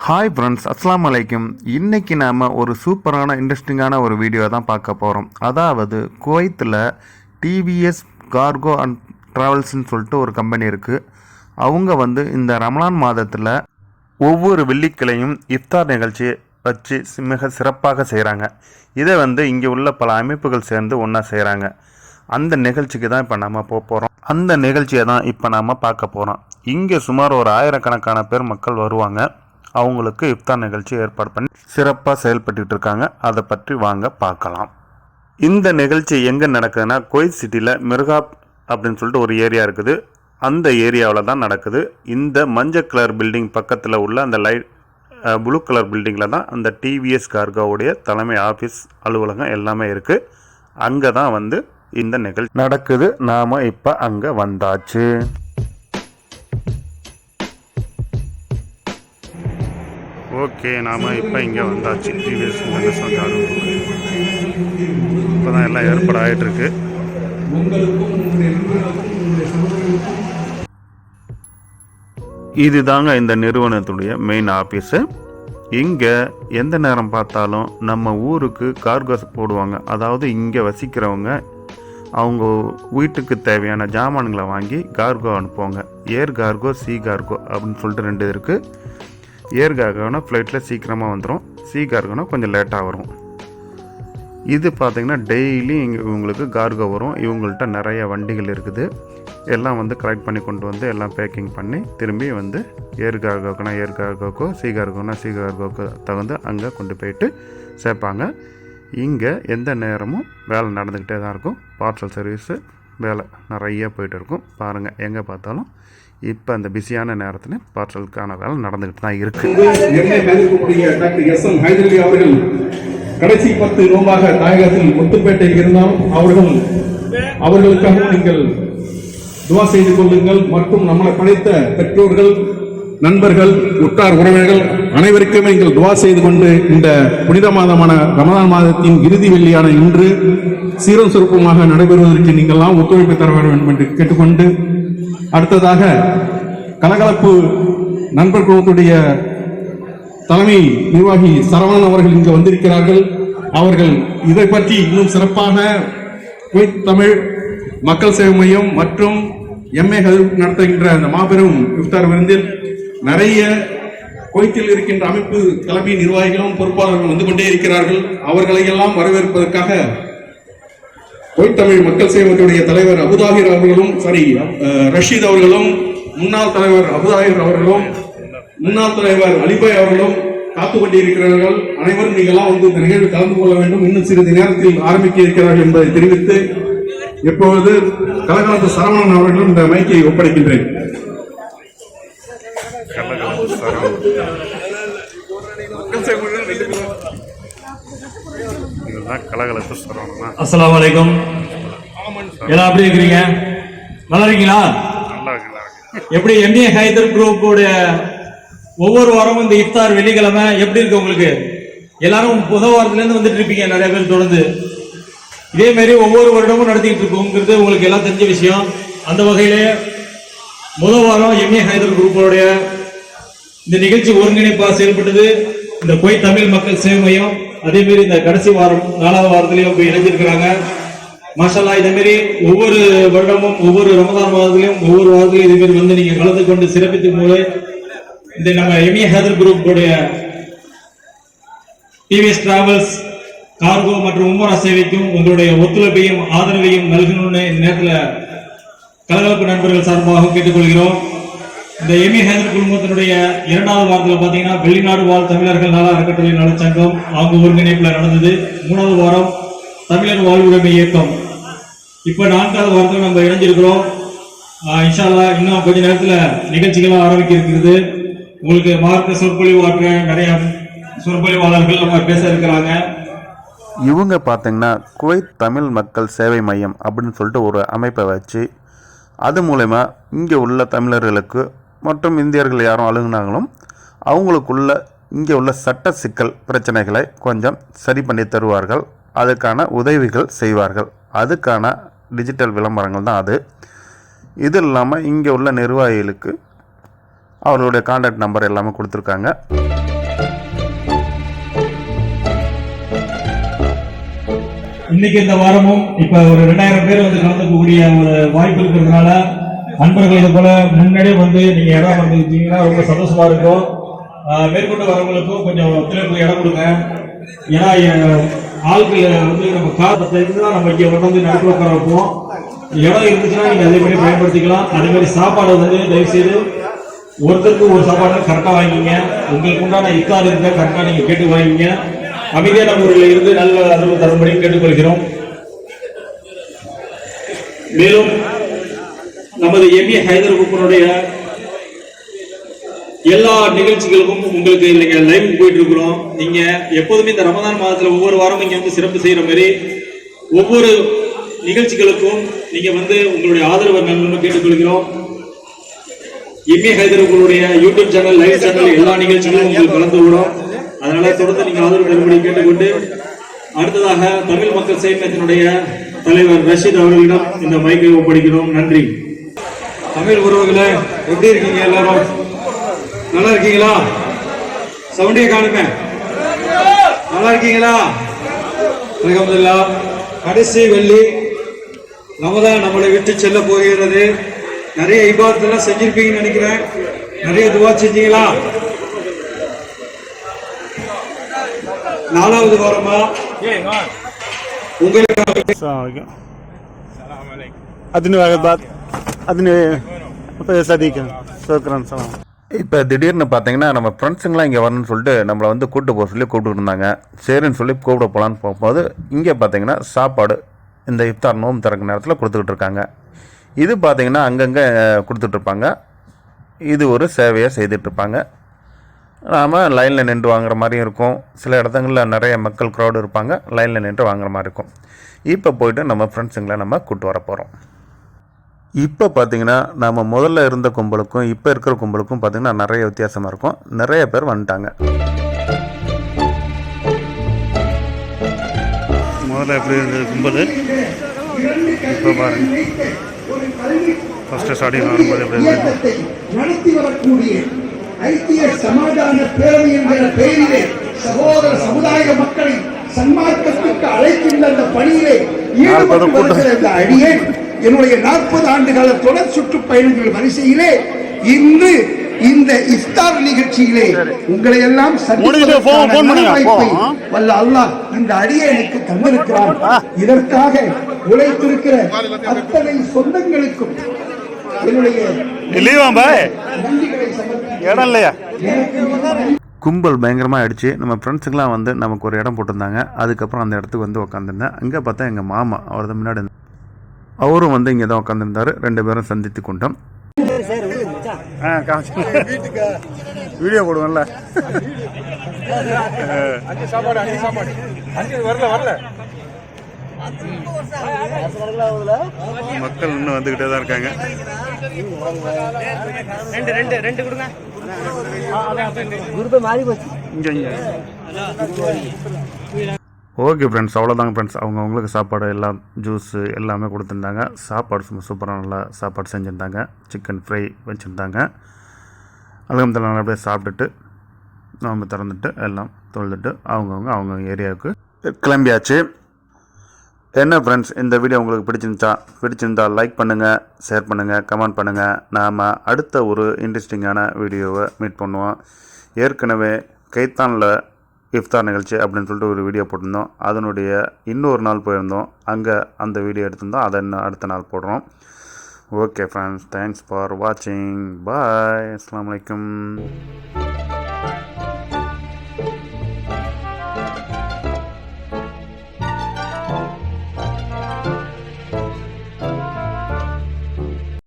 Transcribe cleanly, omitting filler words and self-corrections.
Hi friends, அஸ்ஸலாமு அலைக்கும். இன்றைக்கி நாம் ஒரு சூப்பரான இன்ட்ரெஸ்டிங்கான ஒரு வீடியோ தான் பார்க்க போகிறோம். அதாவது குவைத்தில் டிவிஎஸ் கார்கோ அண்ட் ட்ராவல்ஸ்ன்னு சொல்லிட்டு ஒரு கம்பெனி இருக்குது. அவங்க இந்த ரமலான் மாதத்தில் ஒவ்வொரு வெள்ளிக்கிழையும் இஃப்தார் நிகழ்ச்சியை வச்சு மிக சிறப்பாக செய்கிறாங்க. இதை இங்கே உள்ள பல அமைப்புகள் சேர்ந்து ஒன்றா செய்கிறாங்க. அந்த நிகழ்ச்சிக்கு தான் இப்போ நம்ம போகிறோம். அந்த நிகழ்ச்சியை தான் இப்போ நாம் பார்க்க போகிறோம். இங்கே சுமார் ஒரு 1000கணக்கான பேர் மக்கள் வருவாங்க. அவங்களுக்கு இஃப்தார் நிகழ்ச்சி ஏற்பாடு பண்ணி சிறப்பாக செயல்பட்டு இருக்காங்க. அதை பற்றி வாங்க பார்க்கலாம். இந்த நிகழ்ச்சி எங்கே நடக்குதுன்னா, குவைத் சிட்டியில் மிர்காப் அப்படின்னு சொல்லிட்டு ஒரு ஏரியா இருக்குது. அந்த ஏரியாவில் தான் நடக்குது. இந்த மஞ்சள் கலர் பில்டிங் பக்கத்தில் உள்ள அந்த ப்ளூ கலர் பில்டிங்கில் தான் அந்த டிவிஎஸ் கார்கோவுடைய தலைமை ஆஃபீஸ் அலுவலகம் எல்லாமே இருக்குது. அங்கே தான் இந்த நிகழ்ச்சி நடக்குது. நாம் இப்போ அங்கே வந்தாச்சு. ஓகே, நாம் இப்போ இங்கே வந்தாச்சு. டிவிஎஸ் இப்போ தான் எல்லாம் ஏற்பாடு ஆகிட்டுருக்கு. இது தாங்க இந்த நிறுவனத்துடைய மெயின் ஆஃபீஸு. இங்கே எந்த நேரம் பார்த்தாலும் நம்ம ஊருக்கு கார்கோ போடுவாங்க. அதாவது இங்கே வசிக்கிறவங்க அவங்க வீட்டுக்கு தேவையான ஜாமான்களை வாங்கி கார்கோ அனுப்புவாங்க. ஏர் கார்கோ, சி கார்கோ அப்படின்னு சொல்லிட்டு 2 இருக்குது. ஏர் கார்கோனா ஃப்ளைட்டில் சீக்கிரமாக வந்துடும், சி கார்கோனா கொஞ்சம் லேட்டாக வரும். இது பார்த்திங்கன்னா டெய்லி இங்கே இவங்களுக்கு கார்கோ வரும். இவங்கள்ட்ட நிறைய வண்டிகள் இருக்குது. எல்லாம் கலெக்ட் பண்ணி கொண்டு எல்லாம் பேக்கிங் பண்ணி திரும்பி ஏர் கார்கோக்குனா ஏர் கார்கோக்கோ, சி கார்கோனா சி கார்கோக்கு தகுந்து அங்கே கொண்டு போயிட்டு சேர்ப்பாங்க. இங்கே எந்த நேரமும் வேலை நடந்துக்கிட்டே தான் இருக்கும். பார்சல் சர்வீஸு வேலை நிறைய போயிட்டு இருக்கும். பாருங்கள், எங்கே பார்த்தாலும் இப்போ அந்த பிஸியான நேரத்தில் பார்சலுக்கான வேலை நடந்துக்கிட்டு தான் இருக்குது. அவர்கள் கடைசி 10 நோம்பாக தாயகத்தில் முத்துப்பேட்டையில் இருந்தாலும் அவர்களுக்காக நீங்கள் துவா செய்து கொள்ளுங்கள். மற்றும் நம்மளை படைத்த பெற்றோர்கள், நண்பர்கள், உற்றார் உறவினர்கள் அனைவருக்குமே நீங்கள் துவா செய்து கொண்டு இந்த புனித மாதமான ரமலான் மாதத்தின் இறுதி வெள்ளியான இன்று சீரும் சுருப்பமாக நடைபெறுவதற்கு நீங்கள்லாம் ஒத்துழைப்பு தர வேண்டும் என்று கேட்டுக்கொண்டு, அடுத்ததாக கலகலப்பு நண்பர் குழுவுடைய தலைமை நிர்வாகி சரவணன் அவர்கள் இங்கு வந்திருக்கிறார்கள். அவர்கள் இதை பற்றி இன்னும் சிறப்பாக குவைத் தமிழ் மக்கள் சேவை மையம் மற்றும் MA நடத்துகின்ற அந்த மாபெரும் இஃப்தார் விருந்தில் நிறைய குவைத்தில் இருக்கின்ற அமைப்பு தலைமை நிர்வாகிகளும் பொறுப்பாளர்களும் வந்து கொண்டே இருக்கிறார்கள். அவர்களை எல்லாம் வரவேற்பதற்காக குவைத் தமிழ் மக்கள் சேவையுடைய தலைவர் அபுதாஹிர் அவர்களும் ரஷீத் அவர்களும், முன்னாள் தலைவர் அபுதாஹிர் அவர்களும், முன்னாள் தலைவர் அலிபாய் அவர்களும் காத்து கொண்டிருக்கிறார்கள். அனைவரும் நீங்களாம் இந்த நிகழ்வில் கலந்து கொள்ள வேண்டும். இன்னும் சிறிது நேரத்தில் ஆரம்பிக்க இருக்கிறார்கள் என்பதை தெரிவித்து எப்பொழுது கலகலப்பு சரவணன் அவர்களும் இந்த மைக்கை ஒப்படைக்கின்றேன். அஸ்ஸலாமு அலைக்கும். எல்லாம் எப்படி இருக்கிறீங்க? நல்லா இருக்கீங்களா? எப்படி MA ஹைதர் குரூப்போட ஒவ்வொரு வாரமும் இந்த இஃப்தார் வெள்ளிக்கிழமை எப்படி இருக்கு உங்களுக்கு? எல்லாரும் முதல் வாரத்துல இருந்து வந்துட்டு இருப்பீங்க நிறைய பேர் தொடர்ந்து. இதே மாதிரி ஒவ்வொரு வருடமும் நடத்திட்டு இருக்கோங்கிறது உங்களுக்கு எல்லாம் தெரிஞ்ச விஷயம். அந்த வகையிலே முதல் வாரம் MA ஹைதர் குரூப்போடைய இந்த நிகழ்ச்சி ஒருங்கிணைப்பாக செயல்பட்டது இந்த குவைத் தமிழ் மக்கள் சேவை மையம். அதே மாதிரி இந்த கடைசி வாரம் 4வது வாரத்திலையும் போய் இணைஞ்சிருக்கிறாங்க. மாஷால்லா, இதே மாதிரி ஒவ்வொரு வருடமும் ஒவ்வொரு ரமதான் மாதத்திலையும் ஒவ்வொரு வாரத்திலையும் இதே மாதிரி நீங்க கலந்து கொண்டு சிறப்பித்து போது இந்த நம்ம MA ஹைதர் குரூப்போடைய டிவிஎஸ் டிராவல்ஸ் கார்கோ மற்றும் உம்மரா சேவைக்கும் உங்களுடைய ஒத்துழைப்பையும் ஆதரவையும் நல்கணும்னு இந்த நேரத்தில் கலகலப்பு நண்பர்கள் சார்பாக கேட்டுக்கொள்கிறோம். இந்த MA ஹைதர் குழுமத்தினுடைய 2வது வாரத்தில் பார்த்தீங்கன்னா வெளிநாடு வாழ் தமிழர்கள் நல அறக்கட்டளை நலச்சங்கம் அவங்க ஒருங்கிணைப்பில் நடந்தது. 3வது வாரம் தமிழர் வாழ்வுரிமை இயக்கம். இப்போ 4வது வாரத்தில் நம்ம இணைஞ்சிருக்கிறோம். இன்ஷா அல்லாஹ் இன்னும் கொஞ்ச நேரத்தில் நிகழ்ச்சிகள்லாம் ஆரம்பிக்க இருக்கிறது. உங்களுக்கு மார்க்க சொற்பொழிவு ஆற்ற நிறைய சொற்பொழிவாளர்கள் நம்ம பேச இருக்கிறாங்க. இவங்க பார்த்தீங்கன்னா குவைத் தமிழ் மக்கள் சேவை மையம் அப்படின்னு சொல்லிட்டு ஒரு அமைப்பை வச்சு அது மூலமா இங்கே உள்ள தமிழர்களுக்கு மற்றும் இந்தியர்கள் யாரும் அழுகுனாங்களும் அவங்களுக்குள்ள இங்கே உள்ள சட்ட சிக்கல் பிரச்சனைகளை கொஞ்சம் சரி பண்ணி தருவார்கள். அதுக்கான உதவிகள் செய்வார்கள். அதுக்கான டிஜிட்டல் விளம்பரங்கள் தான் அது. இது இல்லாமல் இங்கே உள்ள நிர்வாகிகளுக்கு அவர்களுடைய கான்டாக்ட் நம்பர் எல்லாமே கொடுத்துருக்காங்க. இன்னைக்கு இந்த வாரமும் இப்ப ஒரு 2000 பேர் வந்து கலந்துக்கக்கூடிய ஒரு வாய்ப்பு இருக்கிறதுனால நண்பர்கள் இது போல முன்னாடியே வந்து நீங்க இடம் வந்துட்டீங்கன்னா ரொம்ப சந்தோஷமா இருக்கும். மேற்கொண்டு வரவங்களுக்கும் கொஞ்சம் ஒத்துழைப்பு இடம் கொடுங்க. ஏன்னா ஆட்கள் வந்து நம்ம காலத்தை தான் நம்ம இங்க வந்து நடக்க உட்கார வைப்போம். இடம் இருந்துச்சுன்னா நீங்க அதே மாதிரி பயன்படுத்திக்கலாம். அதே மாதிரி சாப்பாடு வந்து தயவு செய்து ஒருத்தருக்கு ஒரு சாப்பாடு கரெக்டா வாங்கிங்க. உங்களுக்கு உண்டான இஃப்தார் இருக்க கரெக்டா நீங்க கேட்டு வாங்கிங்க. அமைதியான முறையில் இருந்து நல்ல அறிவு தரும்படி கேட்டுக்கொள்கிறோம். மேலும் நமது எம்ஏ ஹைதர் குரூப்பினுடைய எல்லா நிகழ்ச்சிகளுக்கும் உங்களுக்கு இல்லைங்க லைவ் போயிட்டு இருக்கிறோம். நீங்க எப்போதுமே இந்த ரமதான் மாதத்துல ஒவ்வொரு வாரமும் இங்க வந்து சிறப்பு செய்யற மாதிரி ஒவ்வொரு நிகழ்ச்சிகளுக்கும் நீங்க வந்து உங்களுடைய ஆதரவை நண்பர்களும் கேட்டுக்கொள்கிறோம். எம்ஏ ஹைதர் உங்களுடைய யூடியூப் சேனல் லைவ் சேனல் எல்லா நிகழ்ச்சிகளும் உங்களுக்கு கலந்து விடும். அதனால தொடர்ந்து நீங்க ஆதரவு தரும்படி கேட்டுக்கொண்டு அடுத்ததாக தமிழ் மக்கள் சேமத்தினுடைய தலைவர் ரஷீத் அவர்களிடம் இந்த மைக்கை ஒப்படைக்கிறோம். நன்றி. தமிழ் உறவுகளே, எப்படி இருக்கீங்க? எல்லாரும் நல்லா இருக்கீங்களா? சவுண்டே காணுமே. நல்லா இருக்கீங்களா? அல்ஹம்துலில்லாஹ். கடைசி வெள்ளி ரமதான் நம்மளை விட்டு செல்ல போகிறது. நிறைய இபாதத்தெல்லாம் செஞ்சிருப்பீங்கன்னு நினைக்கிறேன். நிறைய துவா செஞ்சீங்களா? 4வது வாரமா உங்களுக்கு இப்போ திடீர்னு பார்த்தீங்கன்னா நம்ம ஃப்ரெண்ட்ஸுங்களாம் இங்கே வரணும்னு சொல்லிட்டு நம்மளை வந்து கூப்பிட்டு போக சொல்லி கூப்பிட்டு இருந்தாங்க. சரின்னு சொல்லி கூப்பிட போகலான்னு போகும்போது இங்கே பார்த்தீங்கன்னா சாப்பாடு இந்த இஃப்தார் நோம்பு திறக்க நேரத்தில் கொடுத்துக்கிட்டு இருக்காங்க. இது பார்த்தீங்கன்னா அங்கங்கே கொடுத்துட்ருப்பாங்க. இது ஒரு சேவையாக செய்துட்ருப்பாங்க. நாம் லைனில் நின்று வாங்குற மாதிரியும் இருக்கும். சில இடத்துங்களில் நிறைய மக்கள் க்ரௌடு இருப்பாங்க. லைனில் நின்று வாங்குற மாதிரி இருக்கும். இப்போ போய்ட்டு நம்ம ஃப்ரெண்ட்ஸுங்களை நம்ம கூப்பிட்டு வர போகிறோம். இப்போ பார்த்தீங்கன்னா நம்ம முதல்ல இருந்த கும்பலுக்கும் இப்போ இருக்கிற கும்பலுக்கும் பார்த்தீங்கன்னா நிறைய வித்தியாசமாக இருக்கும். நிறைய பேர் வந்துட்டாங்க. முதல்ல எப்படி இருந்தது கும்பல், இப்போ பாருங்க. ஃபர்ஸ்ட் ஸ்டார்டிங் வரும்போது எப்படி இருந்தது. நடத்தி வரக்கூடிய ஐக்கிய சமாதான பேரவை என்கிற பெயரிலே சகோதர சமுதாய மக்களை சன்மார்க்கத்துக்கு அழைக்கின்ற அந்த பணியிலே ஈடுபட்டு வருகிற இந்த அடியேன் என்னுடைய 40 ஆண்டுகால தொடர் சுற்றுப்பயணங்கள் வரிசையிலே இன்று இந்த இஃப்தார் நிகழ்ச்சியிலே உங்களை எல்லாம் வல்ல அல்லாஹ் இந்த அடியேனுக்கு தந்திருக்கிறார். இதற்காக உழைத்திருக்கிற அத்தனை சொந்தங்களுக்கும் என்னுடைய நன்றிகளை சமர்ப்பிக்கிறேன். கும்பல் பயங்கரமாக ஆயிடுச்சு. நம்ம ஃப்ரெண்ட்ஸுக்கெலாம் வந்து நமக்கு ஒரு இடம் போட்டிருந்தாங்க. அதுக்கப்புறம் அந்த இடத்துக்கு வந்து உட்காந்துருந்தேன். அங்கே பார்த்தா எங்கள் மாமா அவர் தான் முன்னாடி அவரும் வந்து இங்கே தான் உட்காந்துருந்தார். 2 பேரும் சந்தித்து கொண்டோம். வீடியோ போடுவோம்ல. மக்கள் இன்னும் வந்துகிட்டே தான் இருக்காங்க. ஓகே ஃப்ரெண்ட்ஸ், அவ்வளோதாங்க ஃப்ரெண்ட்ஸ். அவங்களுக்கு சாப்பாடு எல்லாம் ஜூஸு எல்லாமே கொடுத்துருந்தாங்க. சாப்பாடு சும்மா சூப்பராக நல்லா சாப்பாடு செஞ்சுருந்தாங்க. சிக்கன் ஃப்ரை வச்சுருந்தாங்க. அல்ஹம்துலில்லாஹ் நல்லபடியாக சாப்பிட்டுட்டு நம்ம திறந்துட்டு எல்லாம் தொழுதுட்டு அவங்க ஏரியாவுக்கு கிளம்பியாச்சு. என்ன ஃப்ரெண்ட்ஸ், இந்த வீடியோ உங்களுக்கு பிடிச்சிருந்தா லைக் பண்ணுங்கள், ஷேர் பண்ணுங்கள், கமெண்ட் பண்ணுங்கள். நாம் அடுத்த ஒரு இன்ட்ரெஸ்டிங்கான வீடியோவை மீட் பண்ணுவோம். ஏற்கனவே கைத்தானில் இஃப்தார் நிகழ்ச்சி அப்படின்னு சொல்லிட்டு ஒரு வீடியோ போட்டிருந்தோம். அதனுடைய இன்னொரு நாள் போயிருந்தோம். அங்கே அந்த வீடியோ எடுத்திருந்தோம். அதை இன்னும் அடுத்த நாள் போடுறோம். ஓகே ஃப்ரெண்ட்ஸ், தேங்க்ஸ் ஃபார் வாட்சிங். பாய். அஸ்ஸலாமு அலைக்கும்.